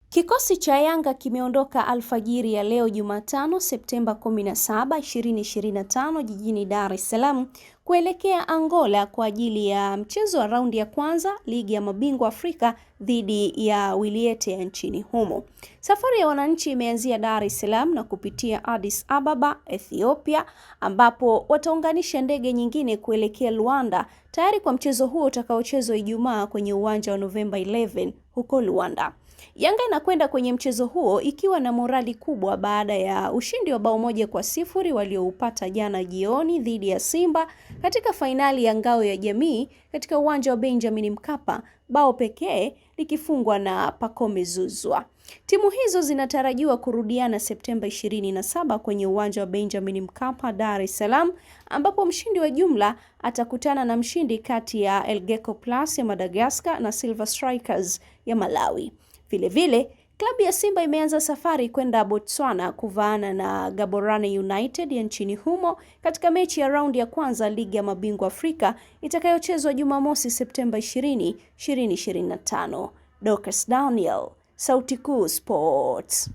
Kikosi cha Yanga kimeondoka alfajiri ya leo Jumatano Septemba 17, 2025 jijini Dar es Salaam kuelekea Angola kwa ajili ya mchezo wa raundi ya kwanza Ligi ya Mabingwa Afrika dhidi ya Wiliete ya nchini humo. Safari ya wananchi imeanzia Dar es Salaam na kupitia Addis Ababa, Ethiopia, ambapo wataunganisha ndege nyingine kuelekea Luanda tayari kwa mchezo huo utakaochezwa Ijumaa kwenye uwanja wa Novemba 11 huko Luanda. Yanga inakwenda kwenye mchezo huo ikiwa na morali kubwa baada ya ushindi wa bao 1-0 walioupata jana jioni dhidi ya Simba katika fainali ya Ngao ya Jamii katika uwanja wa Benjamin Mkapa, bao pekee likifungwa na Pacome Zouzoua. Timu hizo zinatarajiwa kurudiana Septemba 27 kwenye uwanja wa Benjamin Mkapa, Dar es Salaam, ambapo mshindi wa jumla atakutana na mshindi kati ya El Gecko Plus ya Madagascar na Silver Strikers ya Malawi. Vilevile, klabu ya Simba imeanza safari kwenda Botswana kuvaana na Gaborone United ya nchini humo katika mechi ya raundi ya kwanza Ligi ya Mabingwa Afrika itakayochezwa Jumamosi Septemba 20, 2025. Dorcas Daniel, Sauti Kuu Sports.